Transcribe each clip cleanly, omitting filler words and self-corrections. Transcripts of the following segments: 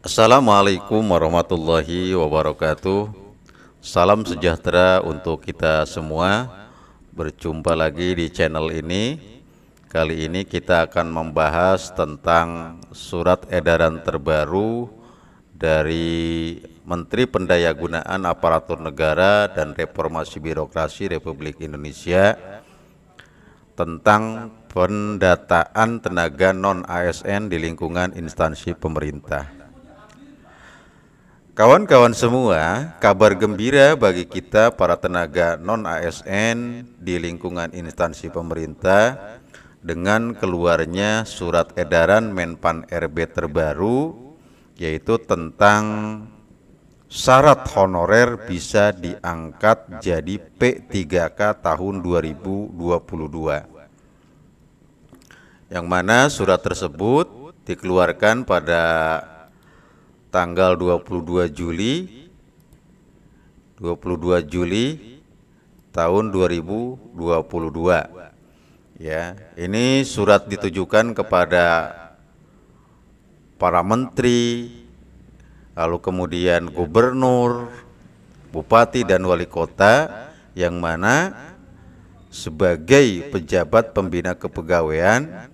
Assalamualaikum warahmatullahi wabarakatuh. Salam sejahtera untuk kita semua. Berjumpa lagi di channel ini. Kali ini kita akan membahas tentang surat edaran terbaru dari Menteri Pendayagunaan Aparatur Negara dan Reformasi Birokrasi Republik Indonesia tentang pendataan tenaga non-ASN di lingkungan instansi pemerintah. Kawan-kawan semua, kabar gembira bagi kita para tenaga non-ASN di lingkungan instansi pemerintah dengan keluarnya surat edaran Menpan RB terbaru, yaitu tentang syarat honorer bisa diangkat jadi P3K tahun 2022. Yang mana surat tersebut dikeluarkan pada tanggal 22 Juli tahun 2022. Ya, ini surat ditujukan kepada para menteri, lalu kemudian gubernur, bupati dan wali kota yang mana sebagai pejabat pembina kepegawaian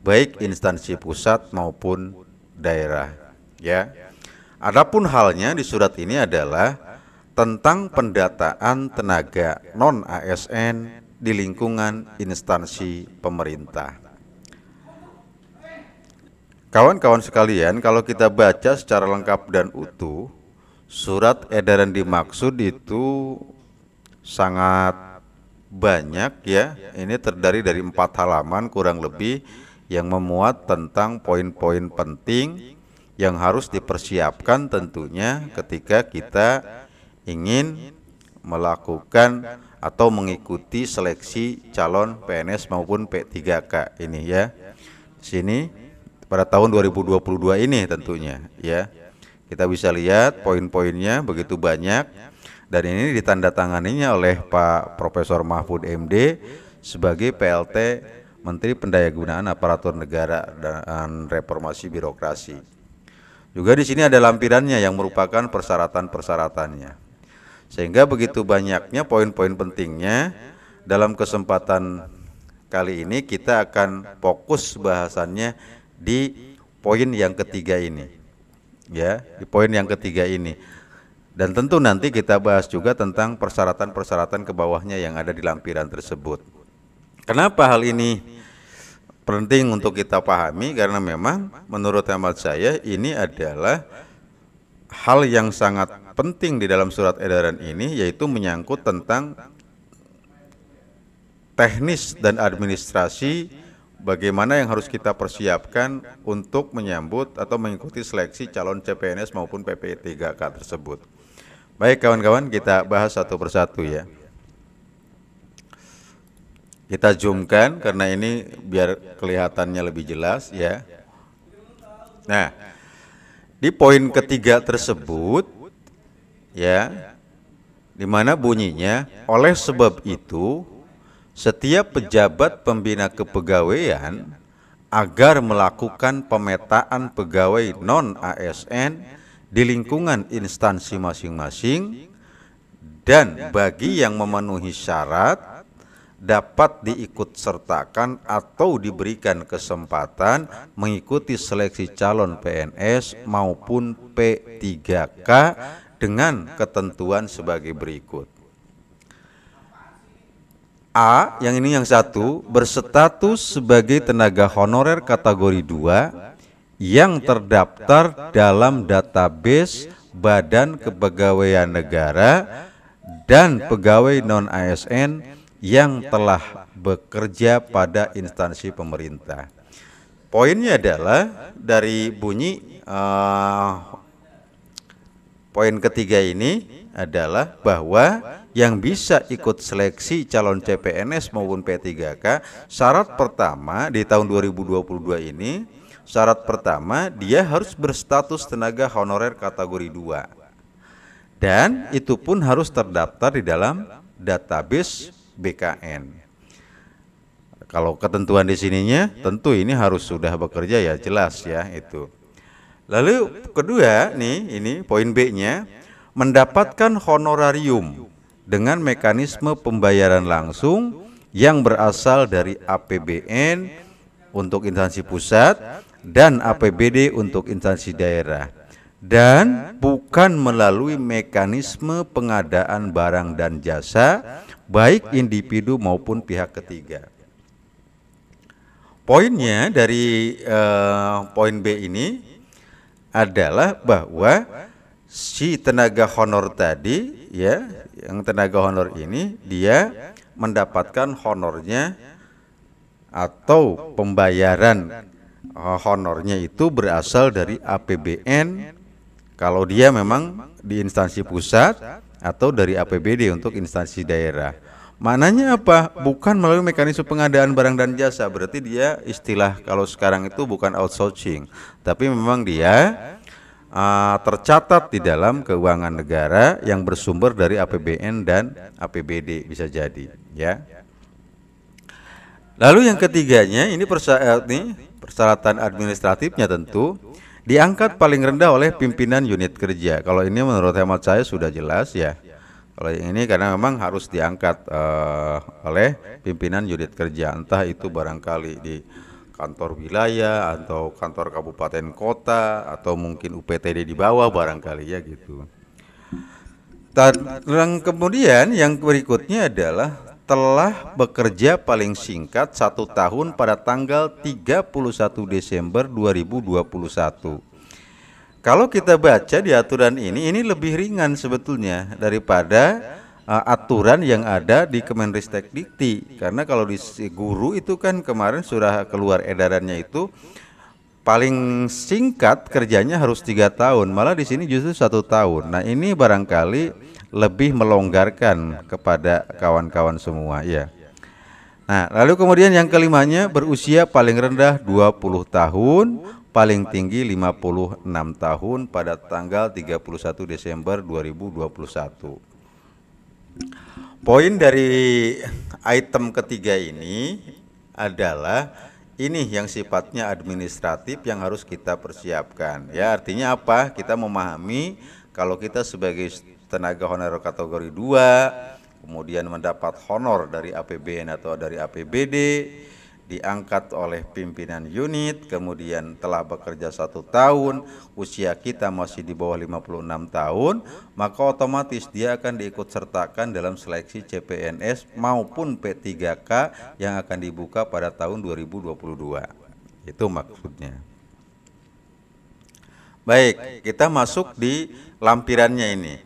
baik instansi pusat maupun daerah, ya. Adapun halnya di surat ini adalah tentang pendataan tenaga non-ASN di lingkungan instansi pemerintah. Kawan-kawan sekalian, kalau kita baca secara lengkap dan utuh, surat edaran dimaksud itu sangat banyak, ya. Ini terdiri dari 4 halaman kurang lebih yang memuat tentang poin-poin penting yang harus dipersiapkan tentunya ketika kita ingin melakukan atau mengikuti seleksi calon PNS maupun P3K ini, ya. Sini pada tahun 2022 ini tentunya, ya. Kita bisa lihat poin-poinnya begitu banyak dan ini ditandatanganinya oleh Pak Profesor Mahfud MD sebagai PLT Menteri Pendayagunaan Aparatur Negara dan Reformasi Birokrasi. Juga di sini ada lampirannya yang merupakan persyaratan-persyaratannya. Sehingga begitu banyaknya poin-poin pentingnya, dalam kesempatan kali ini kita akan fokus bahasannya di poin yang ketiga ini. Ya, di poin yang ketiga ini. Dan tentu nanti kita bahas juga tentang persyaratan-persyaratan ke bawahnya yang ada di lampiran tersebut. Kenapa hal ini penting untuk kita pahami? Karena memang menurut hemat saya ini adalah hal yang sangat penting di dalam surat edaran ini, yaitu menyangkut tentang teknis dan administrasi bagaimana yang harus kita persiapkan untuk menyambut atau mengikuti seleksi calon CPNS maupun PP3K tersebut. Baik kawan-kawan, kita bahas satu persatu, ya. Kita zoomkan karena ini biar kelihatannya lebih jelas, ya. Nah, di poin ketiga tersebut, ya, di mana bunyinya, oleh sebab itu setiap pejabat pembina kepegawaian agar melakukan pemetaan pegawai non-ASN di lingkungan instansi masing-masing dan bagi yang memenuhi syarat dapat diikutsertakan atau diberikan kesempatan mengikuti seleksi calon PNS maupun P3K dengan ketentuan sebagai berikut. A, yang ini yang satu, berstatus sebagai tenaga honorer kategori 2 yang terdaftar dalam database Badan Kepegawaian Negara dan pegawai non-ASN yang telah bekerja pada instansi pemerintah. Poinnya adalah dari bunyi poin ketiga ini adalah bahwa yang bisa ikut seleksi calon CPNS maupun P3K, syarat pertama di tahun 2022 ini, syarat pertama dia harus berstatus tenaga honorer kategori 2. Dan itu pun harus terdaftar di dalam database BKN. Kalau ketentuan di sininya tentu ini harus sudah bekerja, ya jelas, ya itu. Lalu kedua nih, ini poin B-nya, mendapatkan honorarium dengan mekanisme pembayaran langsung yang berasal dari APBN untuk instansi pusat dan APBD untuk instansi daerah, dan bukan melalui mekanisme pengadaan barang dan jasa baik individu maupun pihak ketiga. Poinnya dari poin B ini adalah bahwa si tenaga honor tadi, ya, yang tenaga honor ini dia mendapatkan honornya atau pembayaran honornya itu berasal dari APBN kalau dia memang di instansi pusat, atau dari APBD untuk instansi daerah. Maknanya apa? Bukan melalui mekanisme pengadaan barang dan jasa. Berarti dia istilah kalau sekarang itu bukan outsourcing, tapi memang dia tercatat di dalam keuangan negara yang bersumber dari APBN dan APBD, bisa jadi, ya. Lalu yang ketiganya, ini persyaratan administratifnya tentu diangkat paling rendah oleh pimpinan unit kerja. Kalau ini menurut hemat saya sudah jelas, ya. Kalau yang ini karena memang harus diangkat oleh pimpinan unit kerja, entah itu barangkali di kantor wilayah atau kantor kabupaten kota atau mungkin UPTD di bawah barangkali, ya gitu. Dan kemudian yang berikutnya adalah telah bekerja paling singkat 1 tahun pada tanggal 31 Desember 2021. Kalau kita baca di aturan ini lebih ringan sebetulnya daripada aturan yang ada di Kemenristek-Dikti. Karena kalau di guru itu kan kemarin sudah keluar edarannya itu paling singkat kerjanya harus 3 tahun, malah di sini justru 1 tahun. Nah ini barangkali lebih melonggarkan kepada kawan-kawan semua, ya. Nah, lalu kemudian yang kelimanya, berusia paling rendah 20 tahun, paling tinggi 56 tahun pada tanggal 31 Desember 2021. Poin dari item ketiga ini adalah ini yang sifatnya administratif yang harus kita persiapkan, ya. Artinya apa? Kita memahami kalau kita sebagai tenaga honorer kategori 2 kemudian mendapat honor dari APBN atau dari APBD, diangkat oleh pimpinan unit, kemudian telah bekerja 1 tahun, usia kita masih di bawah 56 tahun, maka otomatis dia akan diikut sertakan dalam seleksi CPNS maupun P3K yang akan dibuka pada tahun 2022. Itu maksudnya. Baik, kita masuk di lampirannya ini.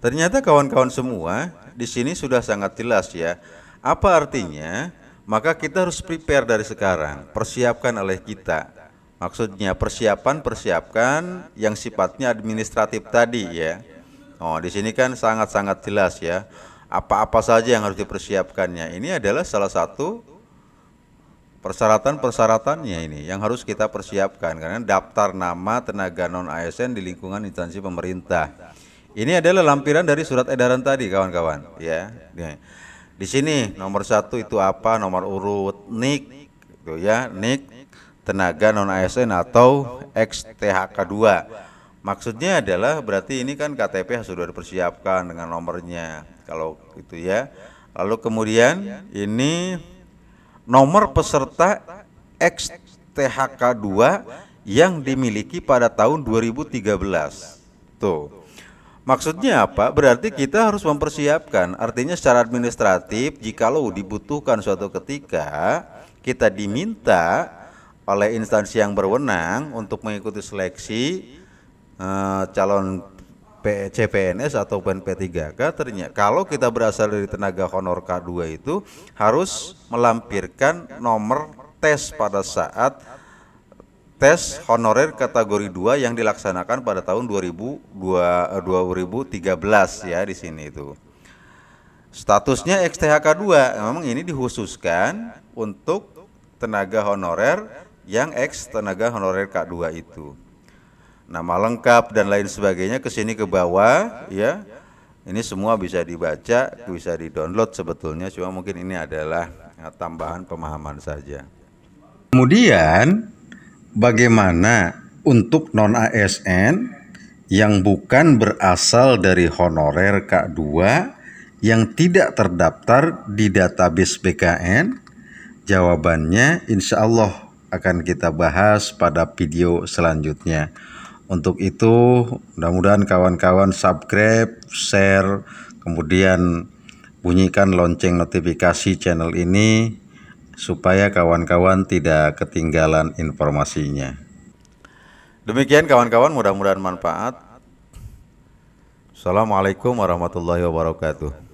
Ternyata kawan-kawan semua di sini sudah sangat jelas, ya. Apa artinya? Maka kita harus prepare dari sekarang, persiapkan oleh kita. Maksudnya persiapkan yang sifatnya administratif tadi, ya. Oh, di sini kan sangat-sangat jelas, ya. Apa-apa saja yang harus dipersiapkannya. Ini adalah salah satu persyaratan-persyaratannya ini yang harus kita persiapkan, karena daftar nama tenaga non ASN di lingkungan instansi pemerintah. Ini adalah lampiran dari surat edaran tadi, kawan-kawan, ya. Di sini nomor 1 itu apa? Nomor urut NIK, gitu ya, NIK tenaga non ASN atau XTHK2. Maksudnya adalah berarti ini kan KTP sudah dipersiapkan dengan nomornya, kalau itu, ya. Lalu kemudian ini nomor peserta XTHK2 yang dimiliki pada tahun 2013. Tuh. Maksudnya apa? Berarti kita harus mempersiapkan. Artinya secara administratif, jikalau dibutuhkan suatu ketika kita diminta oleh instansi yang berwenang untuk mengikuti seleksi calon CPNS atau P3K, ternyata kalau kita berasal dari tenaga honor K2 itu harus melampirkan nomor tes pada saat tes honorer kategori 2 yang dilaksanakan pada tahun 2013, ya, di sini itu. Statusnya XTHK2, memang ini dikhususkan untuk tenaga honorer yang tenaga honorer K2 itu. Nama lengkap dan lain sebagainya ke sini ke bawah, ya. Ini semua bisa dibaca, bisa di-download sebetulnya, cuma mungkin ini adalah tambahan pemahaman saja. Kemudian bagaimana untuk non-ASN yang bukan berasal dari honorer K2 yang tidak terdaftar di database BKN? Jawabannya insya Allah akan kita bahas pada video selanjutnya. Untuk itu mudah-mudahan kawan-kawan subscribe, share, kemudian bunyikan lonceng notifikasi channel ini supaya kawan-kawan tidak ketinggalan informasinya. Demikian kawan-kawan, mudah-mudahan manfaat. Assalamualaikum warahmatullahi wabarakatuh.